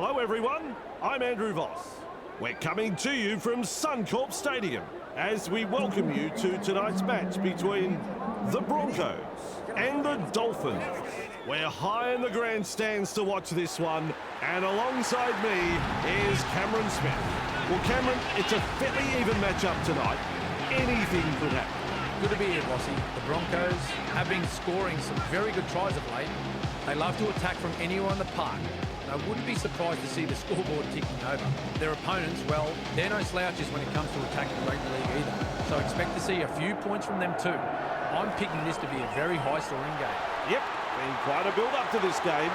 Hello everyone, I'm Andrew Voss. We're coming to you from Suncorp Stadium as we welcome you to tonight's match between the Broncos and the Dolphins. We're high in the grandstands to watch this one, and alongside me is Cameron Smith. Well, Cameron, it's a fairly even matchup tonight. Anything could happen. Good to be here, Bossy. The Broncos have been scoring some very good tries of late. They love to attack from anywhere on the park. I wouldn't be surprised to see the scoreboard ticking over. Their opponents, well, they're no slouches when it comes to attacking the rugby league either. So expect to see a few points from them too. I'm picking this to be a very high-scoring game. Yep, been quite a build-up to this game.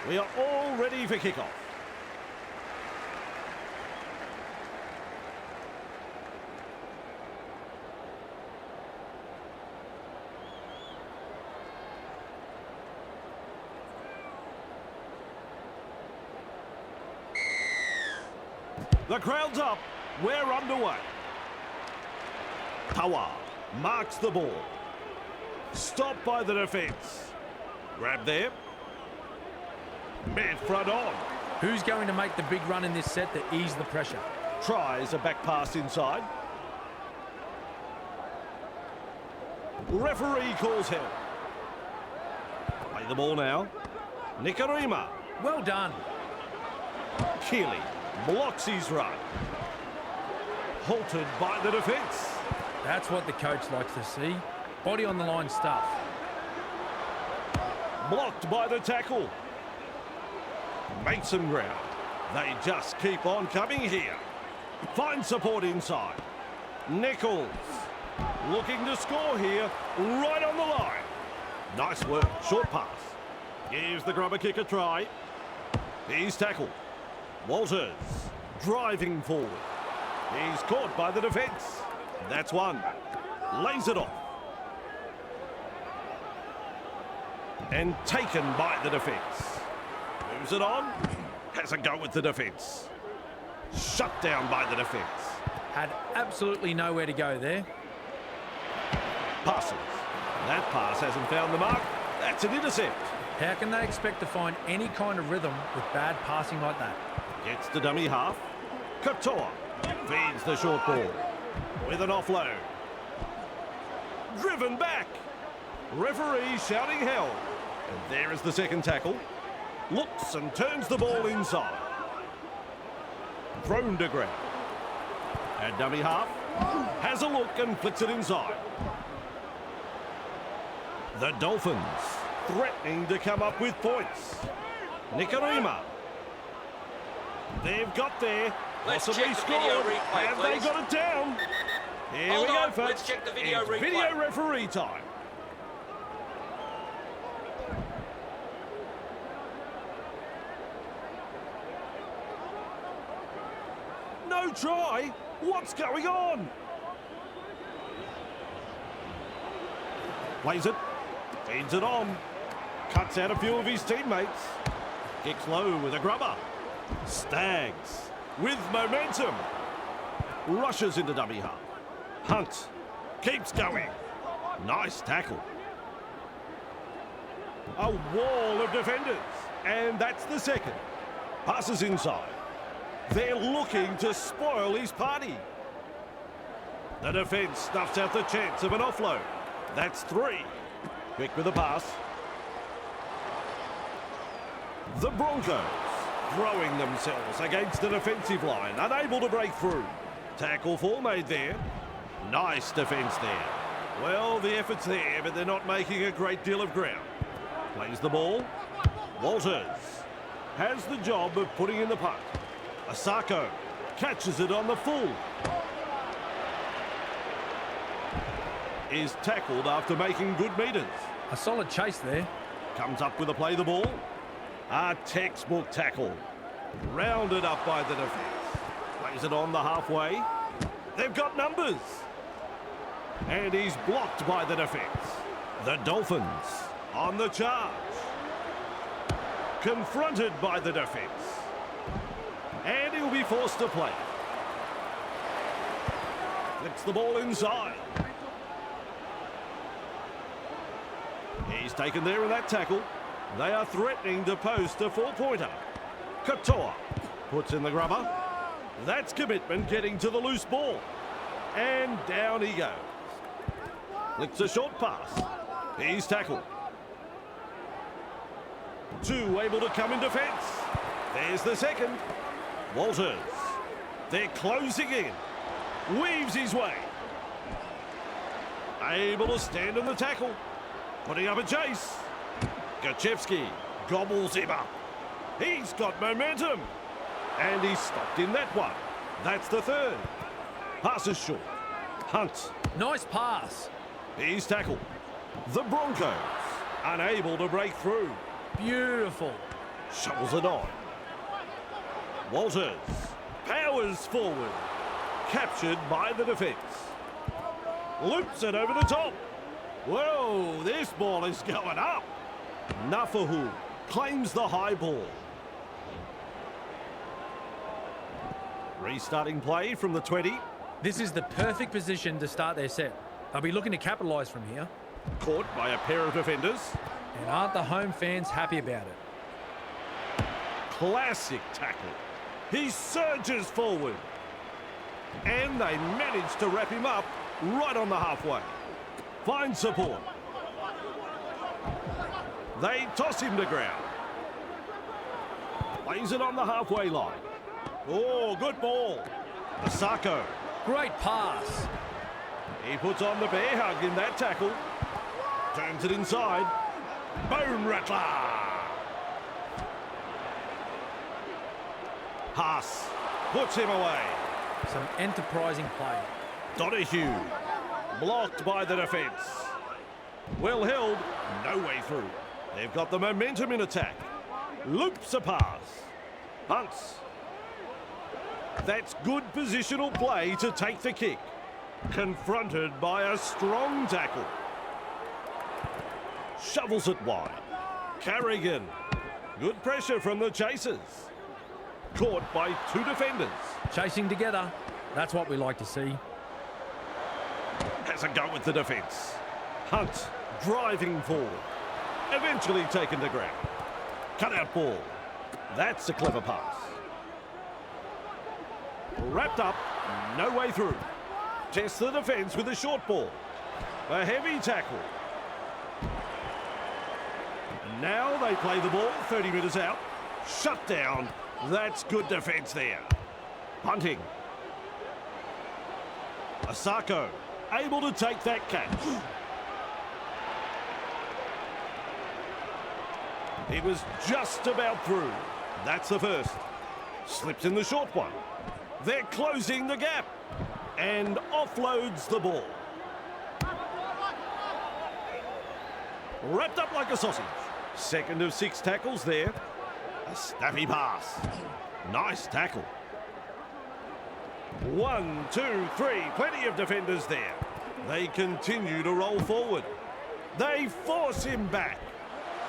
We are all ready for kickoff. The crowd's up. We're underway. Tawa marks the ball. Stopped by the defence. Grab there. Mid front on. Who's going to make the big run in this set to ease the pressure? Tries a back pass inside. Referee calls him. Play the ball now. Nikarima. Well done. Keeley blocks his run. Halted by the defence. That's what the coach likes to see. Body on the line stuff. Blocked by the tackle. Makes some ground. They just keep on coming here. Find support inside. Nichols looking to score here, right on the line. Nice work, short pass. Gives the grubber kick a try. He's tackled. Walters driving forward. He's caught by the defence. That's one. Lays it off. And taken by the defence. Moves it on. Has a go with the defence. Shut down by the defence. Had absolutely nowhere to go there. Passes. That pass hasn't found the mark. That's an intercept. How can they expect to find any kind of rhythm with bad passing like that? Gets the dummy half. Katoa feeds the short ball with an offload. Driven back. Referee shouting hell. And there is the second tackle. Looks and turns the ball inside. Thrown to ground. And dummy half has a look and flicks it inside. The Dolphins threatening to come up with points. Nikarima. They've got there. Possibly scored. Have they got it down? Here we go, folks. Let's check the video replay. Video referee time. No try? What's going on? Plays it. Feeds it on. Cuts out a few of his teammates. Kicks low with a grubber. Stags with momentum. Rushes into dummy half. Hunt keeps going. Nice tackle. A wall of defenders. And that's the second. Passes inside. They're looking to spoil his party. The defence snuffs out the chance of an offload. That's three. Quick with the pass. The Broncos throwing themselves against the defensive line, unable to break through. Tackle for made there. Nice defence there. Well, the effort's there, but they're not making a great deal of ground. Plays the ball. Walters has the job of putting in the punt. Asako catches it on the full. Is tackled after making good metres. A solid chase there. Comes up with a play the ball. A textbook tackle. Rounded up by the defence. Plays it on the halfway. They've got numbers. And he's blocked by the defence. The Dolphins on the charge. Confronted by the defence. And he'll be forced to play. Flicks the ball inside. He's taken there in that tackle. They are threatening to post a four-pointer. Katoa puts in the grubber. That's commitment getting to the loose ball. And down he goes. Flicks a short pass. He's tackled. Two able to come in defence. There's the second. Walters. They're closing in. Weaves his way. Able to stand in the tackle. Putting up a chase. Gachevsky gobbles him up. He's got momentum. And he's stopped in that one. That's the third. Pass is short. Hunt. Nice pass. He's tackled. The Broncos unable to break through. Beautiful. Shovels it on. Walters powers forward. Captured by the defence. Loops it over the top. Whoa, this ball is going up. Nafahu claims the high ball. Restarting play from the 20. This is the perfect position to start their set. They'll be looking to capitalise from here. Caught by a pair of defenders. And aren't the home fans happy about it? Classic tackle. He surges forward. And they manage to wrap him up right on the halfway. Finds support. They toss him to ground. Plays it on the halfway line. Oh, good ball. Asako. Great pass. He puts on the bear hug in that tackle. Turns it inside. Bone rattler. Haas puts him away. Some enterprising play. Donahue blocked by the defence. Well held, no way through. They've got the momentum in attack. Loops a pass. Hunts. That's good positional play to take the kick. Confronted by a strong tackle. Shovels it wide. Carrigan. Good pressure from the chasers. Caught by two defenders. Chasing together. That's what we like to see. Has a go with the defence. Hunt driving forward. Eventually taken to ground. Cut out ball. That's a clever pass. Wrapped up. No way through. Tests the defence with a short ball. A heavy tackle. And now they play the ball 30 metres out. Shut down. That's good defence there. Punting. Asako able to take that catch. He was just about through. That's the first. Slips in the short one. They're closing the gap. And offloads the ball. Wrapped up like a sausage. Second of 6 tackles there. A snappy pass. Nice tackle. 1, 2, 3. Plenty of defenders there. They continue to roll forward. They force him back.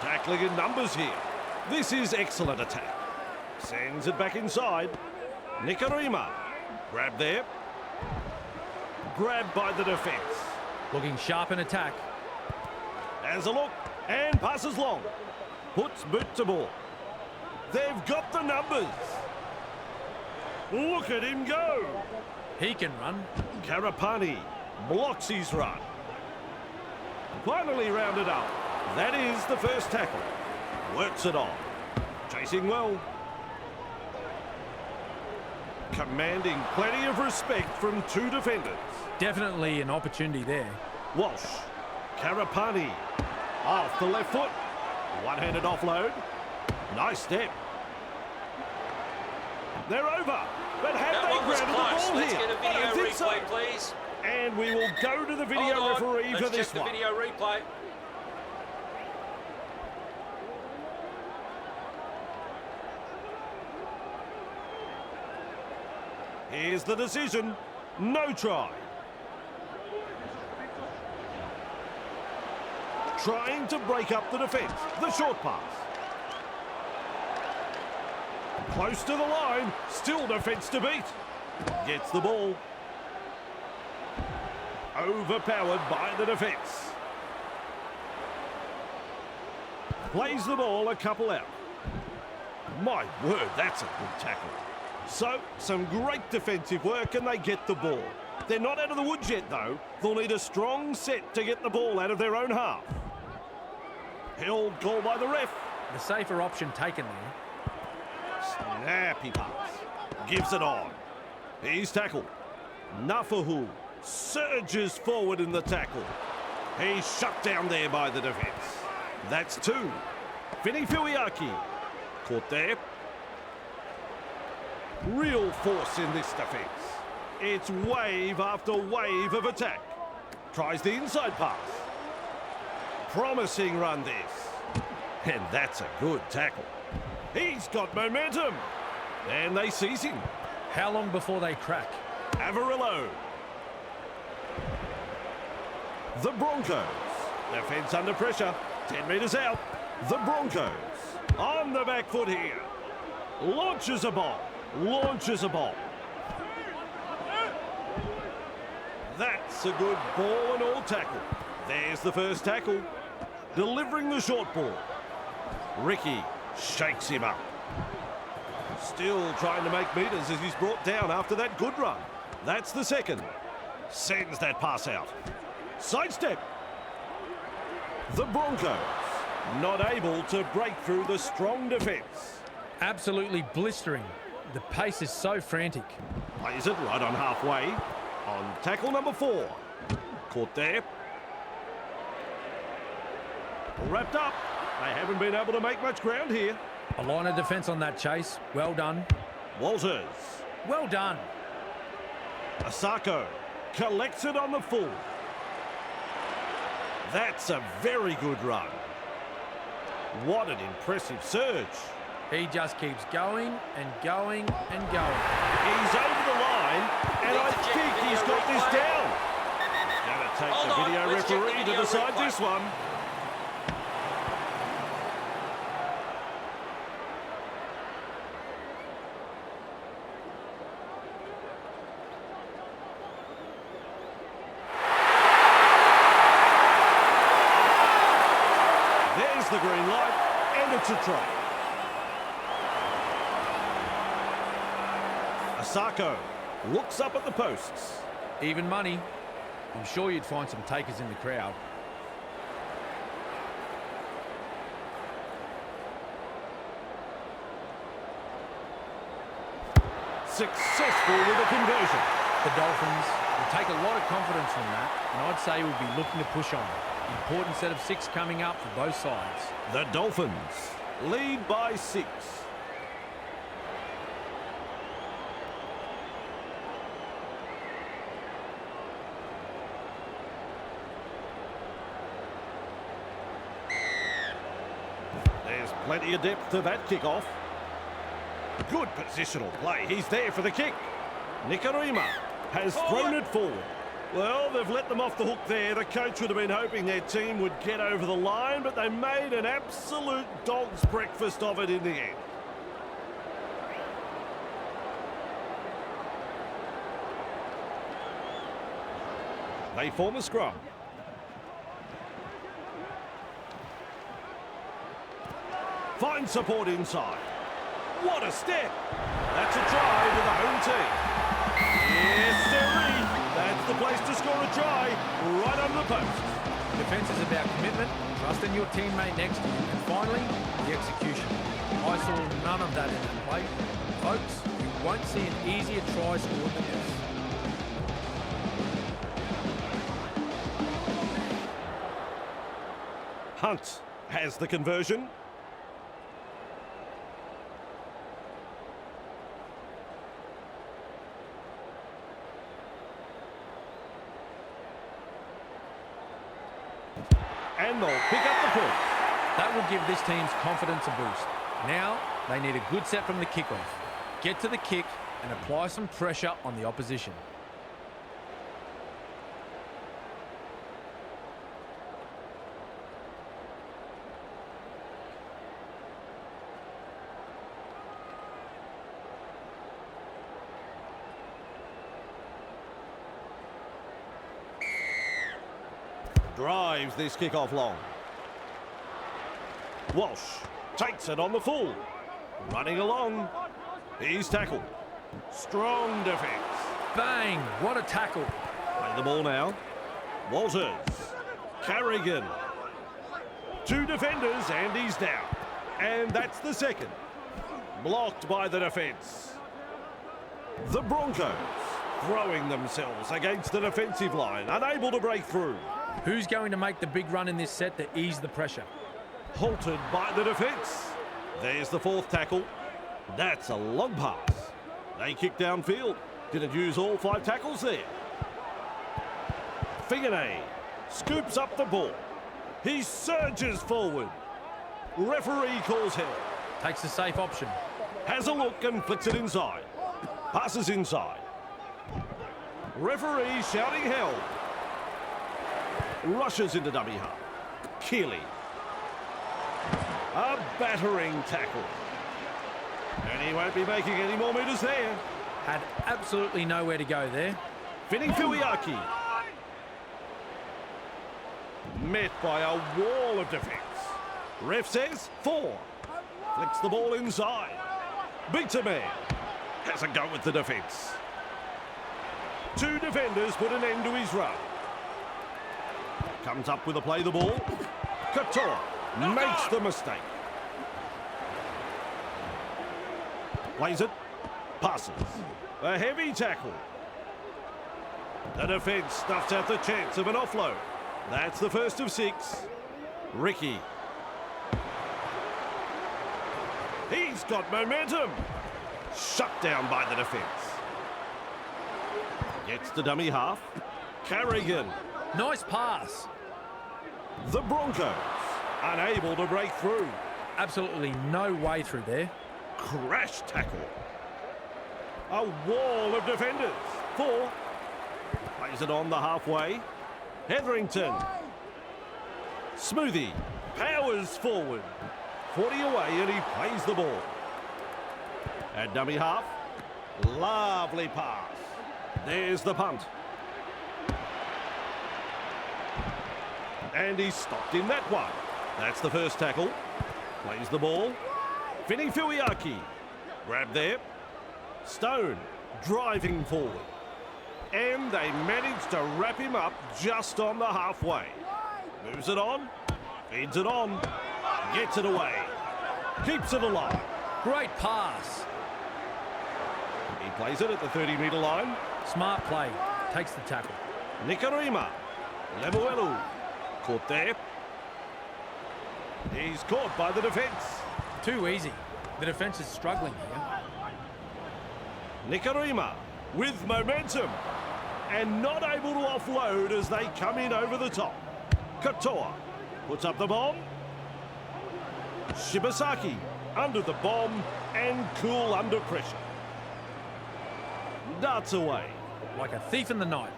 Tackling in numbers here. This is excellent attack. Sends it back inside. Nikarima. Grab there. Grabbed by the defence. Looking sharp in attack. Has a look and passes long. Puts boot to ball. They've got the numbers. Look at him go. He can run. Karapani blocks his run. Finally rounded up. That is the first tackle. Works it on. Chasing well. Commanding plenty of respect from two defenders. Definitely an opportunity there. Walsh. Karapani. Off the left foot. One-handed offload. Nice step. They're over. But have That they one was grounded the close. ball Let's here? get a I don't video think so. replay, please. And we will go to the video Hold on. referee Let's for this check the one. video replay. Here's the decision. No try. Trying to break up the defence. The short pass. Close to the line, still defence to beat. Gets the ball. Overpowered by the defence. Plays the ball a couple out. My word, that's a good tackle. So, some great defensive work and they get the ball. They're not out of the woods yet though. They'll need a strong set to get the ball out of their own half. Held goal by the ref. The safer option taken there. Snappy pass. Gives it on. He's tackled. Nafahu surges forward in the tackle. He's shut down there by the defence. That's two. Fini Fuiaki. Caught there. Real force in this defence. It's wave after wave of attack. Tries the inside pass. Promising run this. And that's a good tackle. He's got momentum. And they seize him. How long before they crack? Avarillo. The Broncos. Defence under pressure. 10 metres out. The Broncos on the back foot here. Launches a ball. Launches a ball. That's a good ball and all tackle. There's the first tackle. Delivering the short ball. Ricky shakes him up. Still trying to make metres as he's brought down after that good run. That's the second. Sends that pass out. Sidestep. The Broncos not able to break through the strong defence. Absolutely blistering. The pace is so frantic. Plays it right on halfway. On tackle number 4. Caught there. Wrapped up. They haven't been able to make much ground here. A line of defence on that chase. Well done. Walters. Well done. Asako collects it on the full. That's a very good run. What an impressive surge. He just keeps going and going and going. He's over the line, and I think he's got this down. Gonna take the video referee to decide this one. There's the green light, and it's a try. Asako looks up at the posts. Even money. I'm sure you'd find some takers in the crowd. Successful with a conversion. The Dolphins will take a lot of confidence from that, and I'd say we'll be looking to push on. Important set of 6 coming up for both sides. The Dolphins lead by 6. There's plenty of depth to that kickoff. Good positional play. He's there for the kick. Nikarima has thrown it forward. Well, they've let them off the hook there. The coach would have been hoping their team would get over the line, but they made an absolute dog's breakfast of it in the end. They form a scrum. Find support inside. What a step. That's a try to the home team. Yes, sirree. That's the place to score a try, right under the post. Defence is about commitment, trusting your teammate next to you, and finally, the execution. I saw none of that in that play. Folks, you won't see an easier try scored than this. Hunt has the conversion. And they'll pick up the point. That will give this team's confidence a boost. Now, they need a good set from the kickoff. Get to the kick and apply some pressure on the opposition. Drives this kick-off long. Walsh takes it on the full. Running along. He's tackled. Strong defence. Bang! What a tackle. Play the ball now. Walters. Carrigan. 2 defenders and he's down. And that's the second. Blocked by the defence. The Broncos throwing themselves against the defensive line, unable to break through. Who's going to make the big run in this set to ease the pressure? Halted by the defence. There's the 4th tackle. That's a long pass. They kick downfield. Didn't use all 5 tackles there. Figney scoops up the ball. He surges forward. Referee calls hell. Takes the safe option. Has a look and flicks it inside. Passes inside. Referee shouting hell. Rushes into dummy half. Keeley. A battering tackle. And he won't be making any more metres there. Had absolutely nowhere to go there. Finifuiaki. Met by a wall of defence. Ref says 4. Flicks the ball inside. Beats a man. Has a go at the defence. 2 defenders put an end to his run. Comes up with a play the ball. Katoa makes the mistake. Plays it. Passes. A heavy tackle. The defence stuffs out the chance of an offload. That's the first of 6. Ricky. He's got momentum. Shut down by the defence. Gets to dummy half. Carrigan. Nice pass. The Broncos unable to break through. Absolutely no way through there. Crash tackle. A wall of defenders. 4. Plays it on the halfway. Hetherington. Smoothie. Powers forward. 40 away and he plays the ball. At dummy half. Lovely pass. There's the punt. And he's stopped in that one. That's the first tackle. Plays the ball. Finifuiaki. Grab there. Stone driving forward. And they manage to wrap him up just on the halfway. Moves it on. Feeds it on. Gets it away. Keeps it alive. Great pass. He plays it at the 30-metre line. Smart play. Takes the tackle. Nikarima. Lemuelu. Caught there. He's caught by the defence. Too easy. The defence is struggling here. Nikarima with momentum and not able to offload as they come in over the top. Katoa puts up the bomb. Shibasaki under the bomb and cool under pressure. Darts away. Like a thief in the night.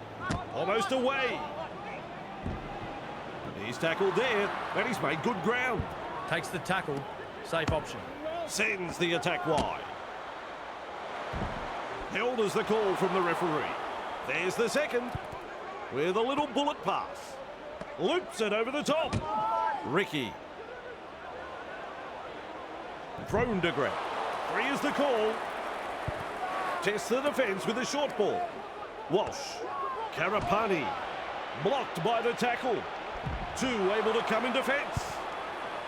Almost away. He's tackled there and he's made good ground. Takes the tackle. Safe option. Sends the attack wide. Held as the call from the referee. There's the second with a little bullet pass. Loops it over the top. Ricky. Prone to grab. 3 is the call. Tests the defence with a short ball. Walsh. Karapani. Blocked by the tackle. 2 able to come in defence.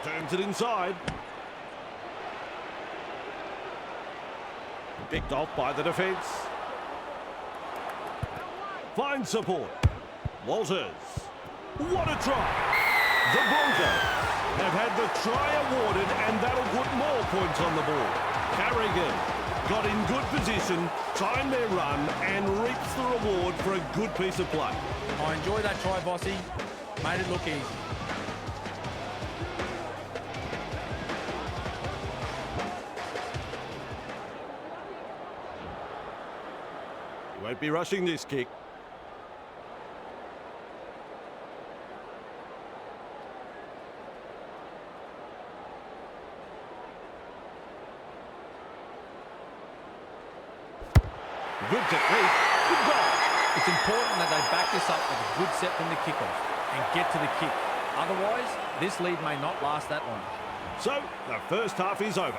Turns it inside. Picked off by the defence. Finds support. Walters. What a try. The Broncos have had the try awarded and that'll put more points on the board. Carrigan got in good position, timed their run and reaps the reward for a good piece of play. I enjoy that try, Bossy. Made it look easy. Won't be rushing this kick. Good technique. Good goal. It's important that they back this up with a good set from the kickoff. and get to the kick. Otherwise, this lead may not last that long. So, the first half is over.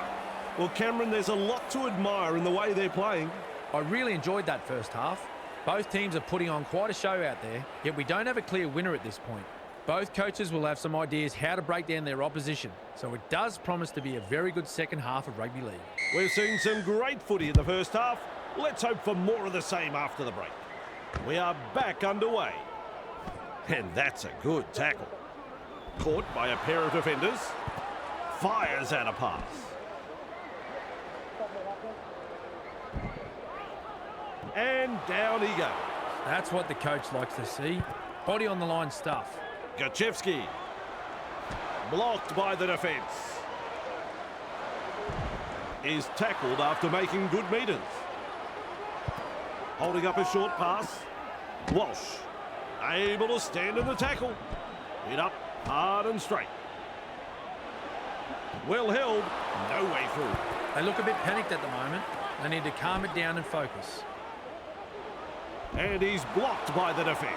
Well, Cameron, there's a lot to admire in the way they're playing. I really enjoyed that first half. Both teams are putting on quite a show out there, yet we don't have a clear winner at this point. Both coaches will have some ideas how to break down their opposition, so it does promise to be a very good second half of rugby league. We've seen some great footy in the first half. Let's hope for more of the same after the break. We are back underway. And that's a good tackle. Caught by a pair of defenders. Fires out a pass. And down he goes. That's what the coach likes to see. Body on the line stuff. Gachevsky. Blocked by the defence. Is tackled after making good metres. Holding up a short pass. Walsh. Able to stand in the tackle. Hit up hard and straight. Well held. No way through. They look a bit panicked at the moment. They need to calm it down and focus. And he's blocked by the defence.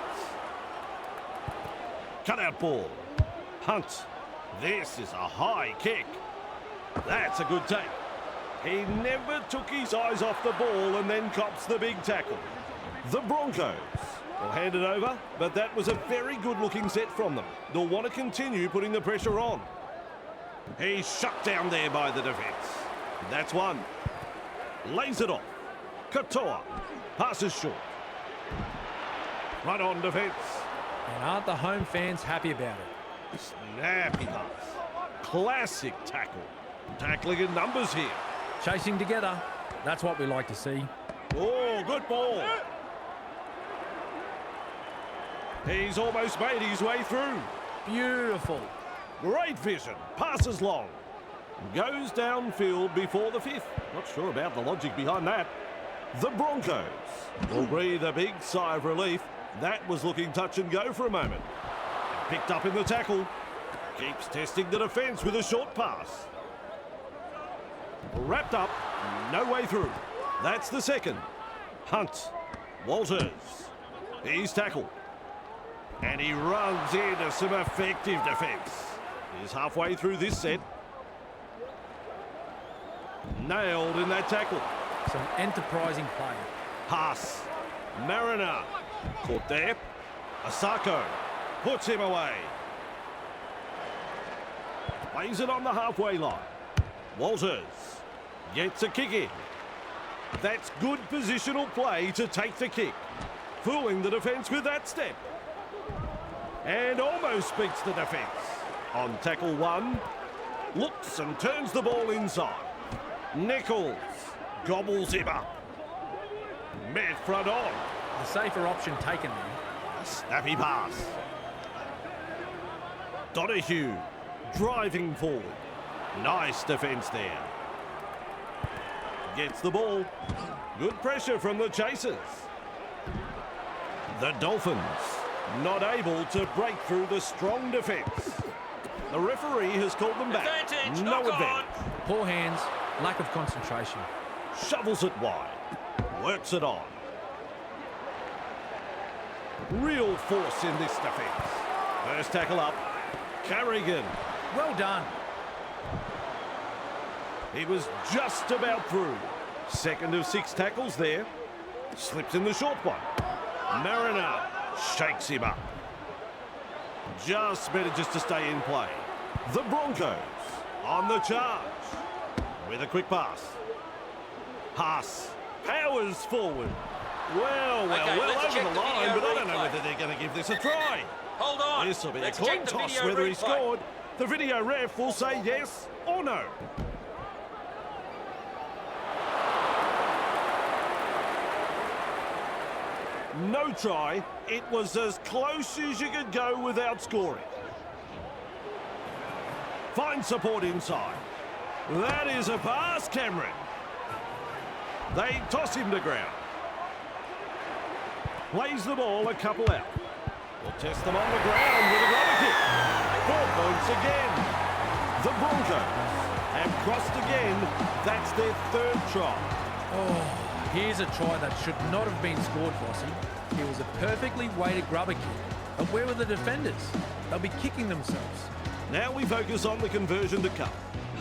Cut-out ball. Hunt. This is a high kick. That's a good take. He never took his eyes off the ball and then cops the big tackle. The Broncos will hand it over, but that was a very good-looking set from them. They'll want to continue putting the pressure on. He's shut down there by the defence. That's one. Lays it off. Katoa. Passes short. Right on defence. And aren't the home fans happy about it? Snappy pass. Classic tackle. Tackling in numbers here. Chasing together. That's what we like to see. Oh, good ball. He's almost made his way through. Beautiful. Great vision. Passes long. Goes downfield before the fifth. Not sure about the logic behind that. The Broncos will breathe a big sigh of relief. That was looking touch and go for a moment. Picked up in the tackle. Keeps testing the defence with a short pass. Wrapped up. No way through. That's the second. Hunt. Walters. He's tackled. And he runs into some effective defence. He's halfway through this set. Nailed in that tackle. Some enterprising play. Pass. Mariner. Caught there. Asako puts him away. Plays it on the halfway line. Walters gets a kick in. That's good positional play to take the kick. Fooling the defence with that step. And almost beats the defence. On tackle one. Looks and turns the ball inside. Nichols gobbles him up. Met front on. The safer option taken there. A snappy pass. Donahue driving forward. Nice defence there. Gets the ball. Good pressure from the chasers. The Dolphins not able to break through the strong defence. The referee has called them back. Advantage, no advantage. Poor hands, lack of concentration. Shovels it wide. Works it on. Real force in this defence. First tackle up. Carrigan. Well done. He was just about through. Second of 6 tackles there. Slips in the short one. Mariner shakes him up. Just manages to stay in play. The Broncos on the charge. With a quick pass. Haas powers forward. Well over the line, but I don't know whether they're going to give this a try. Hold on. This will be Let's a coin check the toss video whether he replay. scored. The video ref will say yes or no. No try. It was as close as you could go without scoring. Fine support inside. That is a pass, Cameron. They toss him to ground. Plays the ball a couple out. We'll test them on the ground with a rubber kick. 4 points again. The Broncos have crossed again. That's their 3rd try. Oh, here's a try that should not have been scored, Vossi. It was a perfectly weighted grubber kick. And where were the defenders? They'll be kicking themselves. Now we focus on the conversion to come.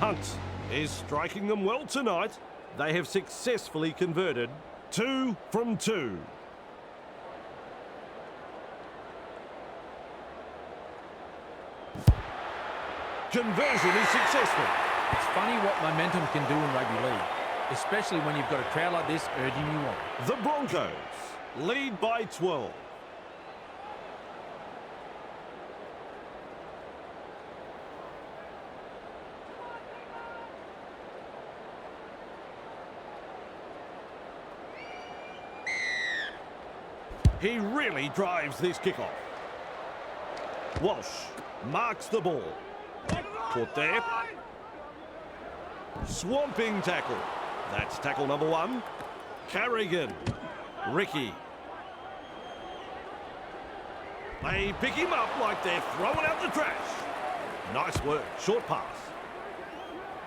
Hunt is striking them well tonight. They have successfully converted 2 from 2. Conversion is successful. It's funny what momentum can do in rugby league, especially when you've got a crowd like this urging you on. The Broncos lead by 12. He really drives this kickoff. Walsh marks the ball. Caught there. Swamping tackle. That's tackle number 1. Carrigan. Ricky. They pick him up like they're throwing out the trash. Nice work. Short pass.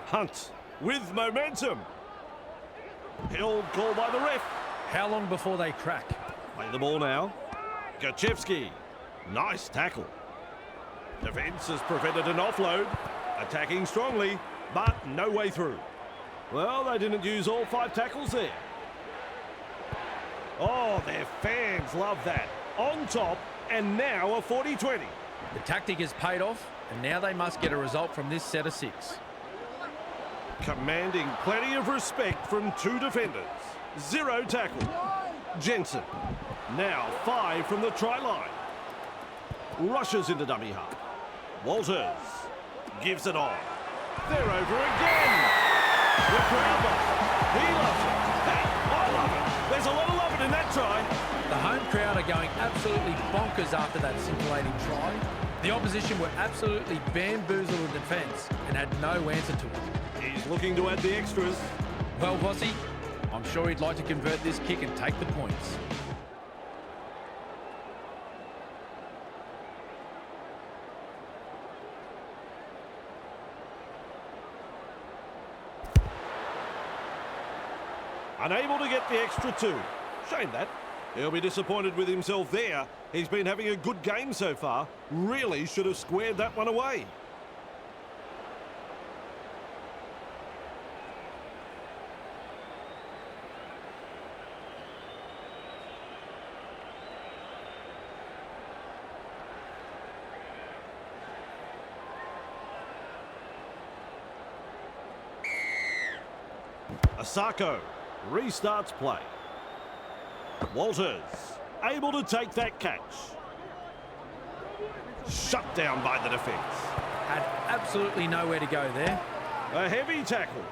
Hunt with momentum. Held call by the ref. How long before they crack? Play the ball now. Gachevsky. Nice tackle. Defence has prevented an offload. Attacking strongly, but no way through. Well, they didn't use all 5 tackles there. Oh, their fans love that. On top, and now a 40-20. The tactic has paid off, and now they must get a result from this set of 6. Commanding plenty of respect from 2 defenders. 0 tackle. Jensen. Now 5 from the try line. Rushes into dummy half. Walters gives it on. They're over again. The crowd loves it. He loves it. Hey, I love it. There's a lot of love in that try. The home crowd are going absolutely bonkers after that scintillating try. The opposition were absolutely bamboozled in defence and had no answer to it. He's looking to add the extras. Well, Bossy, I'm sure he'd like to convert this kick and take the points. Unable to get the extra 2. Shame that. He'll be disappointed with himself there. He's been having a good game so far. Really should have squared that one away. Asako restarts play. Walters able to take that catch. Shut down by the defence. Had absolutely nowhere to go there. A heavy tackle.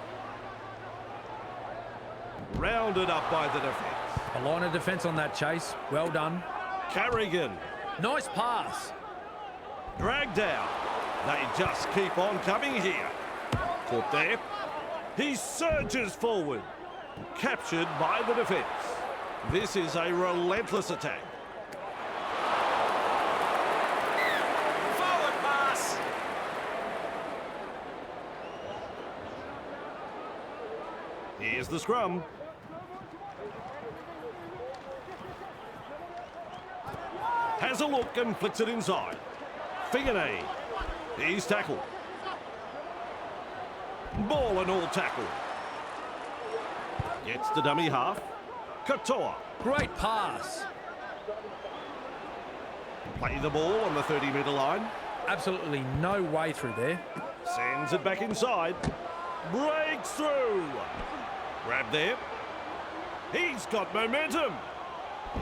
Rounded up by the defence. A line of defence on that chase. Well done. Carrigan. Nice pass. Dragged out. They just keep on coming here. Caught there. He surges forward. Captured by the defence. This is a relentless attack. Forward pass. Here's the scrum. Has a look and flicks it inside. Figanay. He's tackled. Ball and all tackle. Gets the dummy half. Katoa. Great pass. Play the ball on the 30-metre line. Absolutely no way through there. Sends it back inside. Breaks through. Grab there. He's got momentum.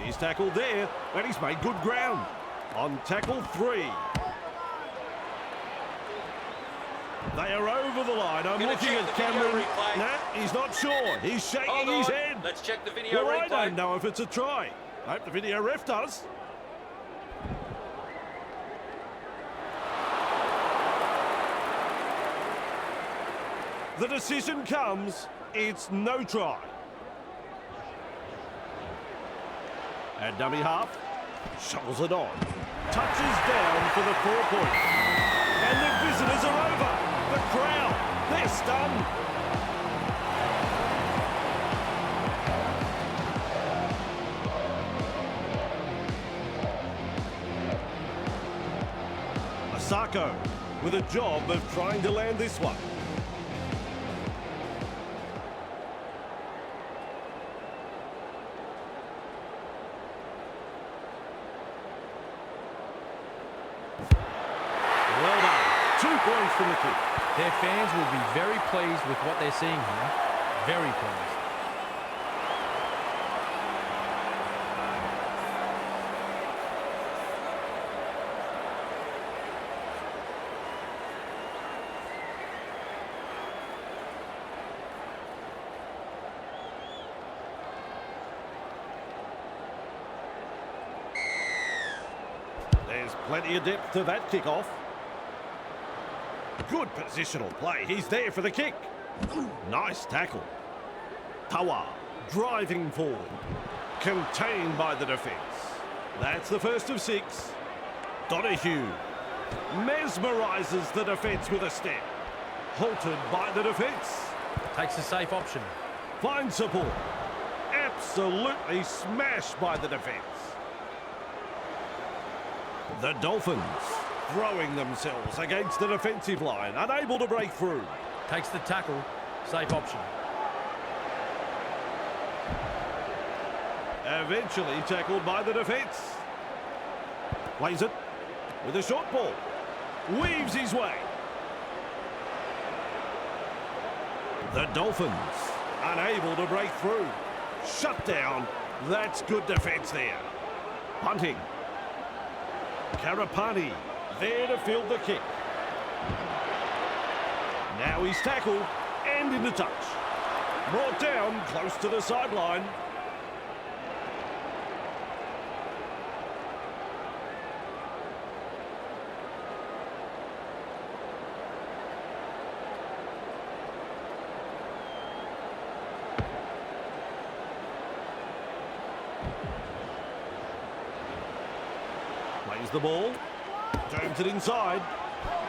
He's tackled there, and he's made good ground. On tackle 3. They are over the line. I'm looking at Cameron. Nah, he's not sure. He's shaking his head. Let's check the video Well, replay. I don't know if it's a try. I hope the video ref does. The decision comes. It's no try. And dummy half. Shovels it on. Touches down for the 4 points. And the visitors are over. The crowd, they're stunned. Sako with a job of trying to land this one. Well done. 2 points from the kick. Their fans will be very pleased with what they're seeing here. Very pleased. There's plenty of depth to that kick-off. Good positional play. He's there for the kick. Nice tackle. Tawa driving forward. Contained by the defence. That's the first of 6. Donahue mesmerises the defence with a step. Halted by the defence. Takes a safe option. Finds support. Absolutely smashed by the defence. The Dolphins throwing themselves against the defensive line, unable to break through. Takes the tackle. Safe option. Eventually tackled by the defence. Plays it with a short ball. Weaves his way. The Dolphins unable to break through. Shut down. That's good defence there. Punting. Karapani there to field the kick. Now he's tackled and into touch. Brought down close to the sideline. Plays the ball. Turns it inside.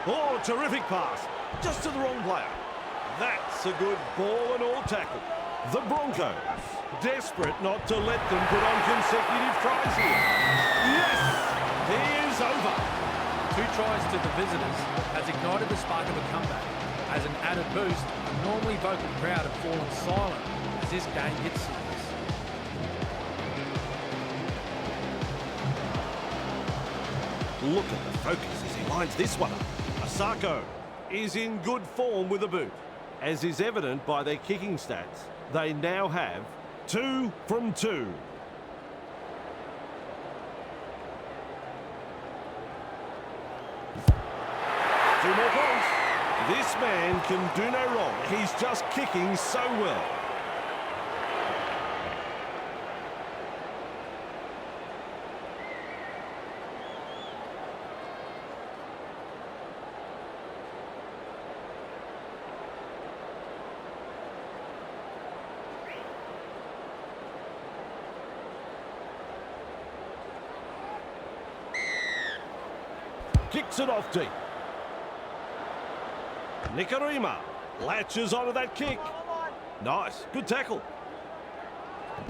Oh, terrific pass. Just to the wrong player. That's a good ball and all tackle. The Broncos, desperate not to let them put on consecutive tries here. Yes! He is over. 2 tries to the visitors has ignited the spark of a comeback. As an added boost, a normally vocal crowd have fallen silent as this game gets serious. Look at the focus as he lines this one up. Asako is in good form with a boot. As is evident by their kicking stats, they now have 2 from 2. 2 more points. This man can do no wrong. He's just kicking so well. Kicks it off deep. Nikarima latches onto that kick. Nice, good tackle.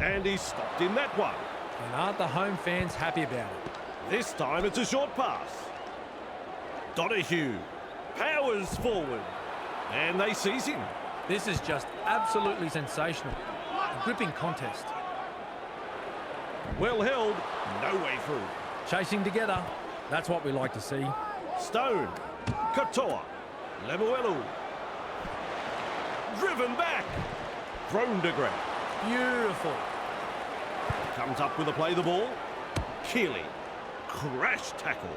And he's stopped in that one. And aren't the home fans happy about it? This time it's a short pass. Donahue powers forward. And they seize him. This is just absolutely sensational. A gripping contest. Well held, no way through. Chasing together. That's what we like to see. Stone, Katoa, Lemuelu. Driven back. Thrown to ground. Beautiful. Comes up with a play the ball. Keeley, crash tackle.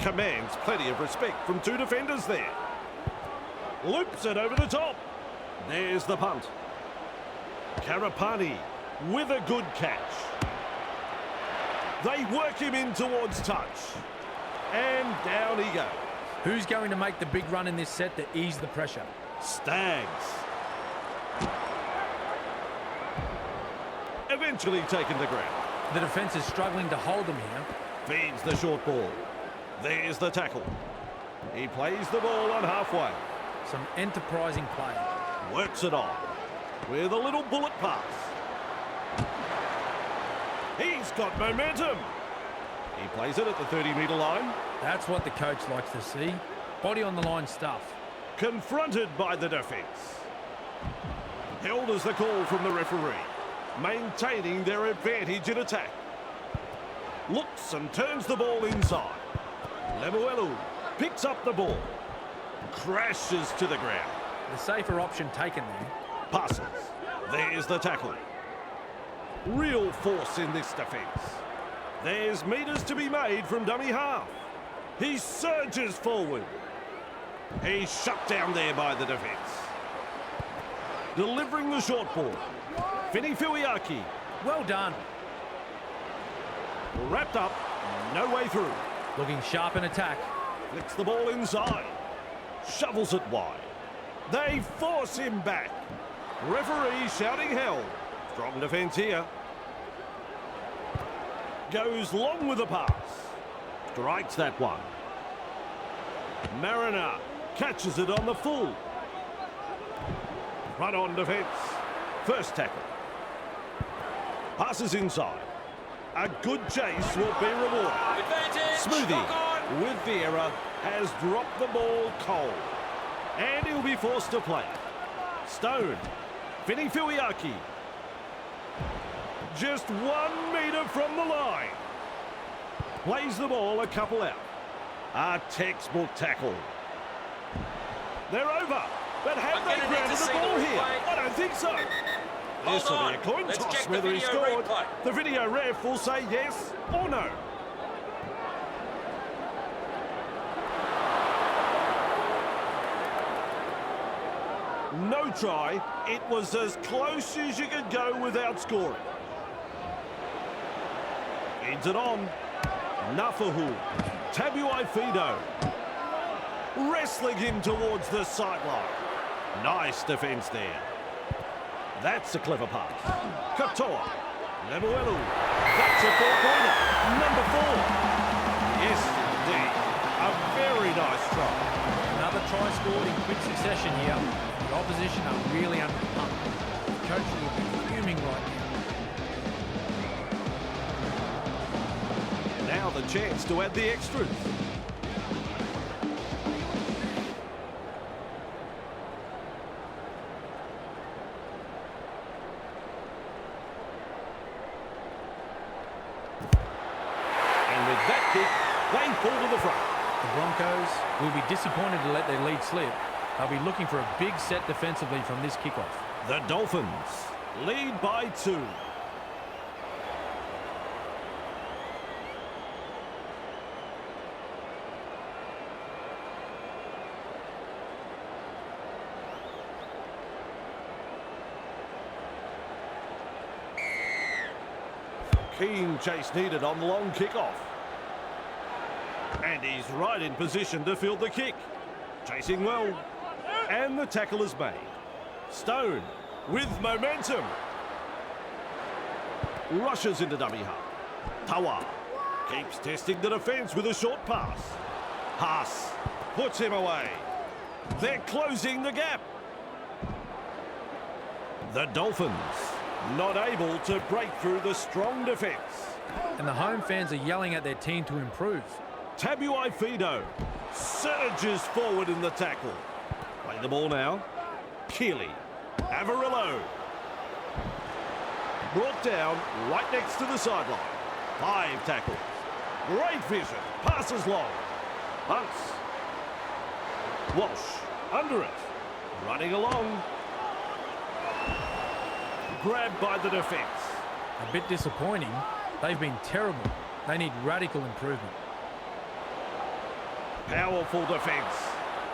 Commands plenty of respect from 2 defenders there. Loops it over the top. There's the punt. Karapani with a good catch. They work him in towards touch. And down he goes. Who's going to make the big run in this set to ease the pressure? Stags. Eventually taken to ground. The defence is struggling to hold them here. Feeds the short ball. There's the tackle. He plays the ball on halfway. Some enterprising play. Works it on with a little bullet pass. He's got momentum. He plays it at the 30-metre line. That's what the coach likes to see. Body on the line stuff. Confronted by the defence. Held as the call from the referee. Maintaining their advantage in attack. Looks and turns the ball inside. Lemuelu picks up the ball. Crashes to the ground. The safer option taken there. Passes. There's the tackle. Real force in this defence. There's metres to be made from dummy half. He surges forward. He's shut down there by the defence. Delivering the short ball. Fini Fuiaki. Well done. Wrapped up. No way through. Looking sharp in attack. Flicks the ball inside. Shovels it wide. They force him back. Referee shouting hell. Strong defence here. Goes long with the pass. Strikes that one. Mariner catches it on the full. Run on defence. First tackle. Passes inside. A good chase will be rewarded. Advantage. Smoothie with the error has dropped the ball cold. And he'll be forced to play. Stone. Fini Fuiaki. Just 1 metre from the line. Plays the ball a couple out. A textbook tackle. They're over. But have they grounded the ball here? I don't think so. This will be a coin toss whether he scored. The video ref will say yes or no. No try. It was as close as you could go without scoring. Heads it on. Nafahu. Tabuai Fido. Wrestling him towards the sideline. Nice defence there. That's a clever pass. Katoa. Lemuelu. That's a four-pointer. Number 4. Yes, indeed. A very nice try. Another try scored in quick succession here. The opposition are really under the pump. The coach will be fuming right now. Now the chance to add the extras. And with that kick, they fall to the front. The Broncos will be disappointed to let their lead slip. They'll be looking for a big set defensively from this kickoff. The Dolphins lead by 2. Keen chase needed on the long kickoff. And he's right in position to field the kick. Chasing well. And the tackle is made. Stone with momentum. Rushes into dummy half. Tawa keeps testing the defence with a short pass. Haas puts him away. They're closing the gap. The Dolphins not able to break through the strong defence. And the home fans are yelling at their team to improve. Tabuai Fido surges forward in the tackle. Play the ball now. Keeley. Avarillo. Brought down right next to the sideline. 5 tackles. Great vision. Passes long. Bunts. Walsh. Under it. Running along. Grabbed by the defence. A bit disappointing. They've been terrible. They need radical improvement. Powerful defence.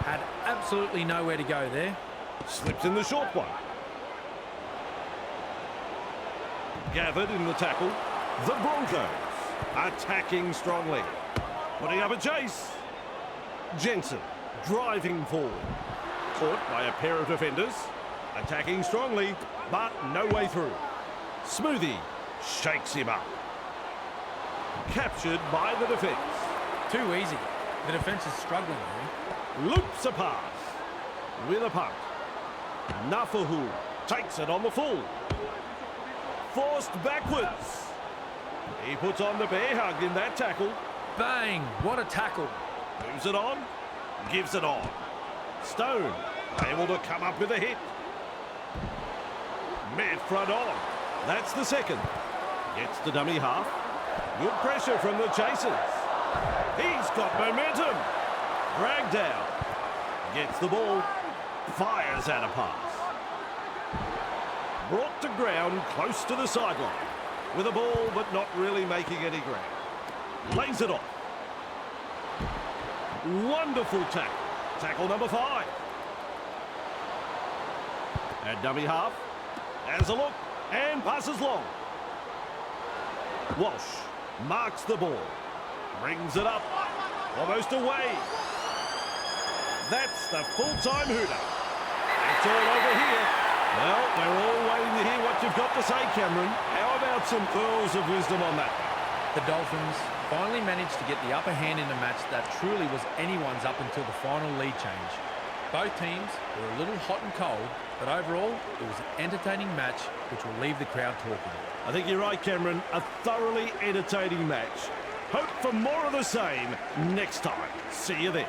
Had absolutely nowhere to go there. Slips in the short one. Gathered in the tackle. The Broncos attacking strongly. Putting up a chase. Jensen driving forward. Caught by a pair of defenders. Attacking strongly, but no way through. Smoothie shakes him up. Captured by the defence. Too easy. The defence is struggling here. Loops a pass. With a punt. Nafahu takes it on the full. Forced backwards. He puts on the bear hug in that tackle. Bang! What a tackle. Moves it on. Gives it on. Stone able to come up with a hit. Mid front on. That's the second. Gets the dummy half. Good pressure from the chasers. He's got momentum. Dragged down. Gets the ball. Fires out a pass. Brought to ground close to the sideline. With a ball but not really making any ground. Lays it off. Wonderful tackle. Tackle number 5. At dummy half. Has a look and passes long. Walsh marks the ball. Brings it up. Almost away. That's the full-time hooter. It's all over here. Well, we're all waiting to hear what you've got to say, Cameron. How about some pearls of wisdom on that? The Dolphins finally managed to get the upper hand in a match that truly was anyone's up until the final lead change. Both teams were a little hot and cold, but overall, it was an entertaining match which will leave the crowd talking. I think you're right, Cameron. A thoroughly entertaining match. Hope for more of the same next time. See you then.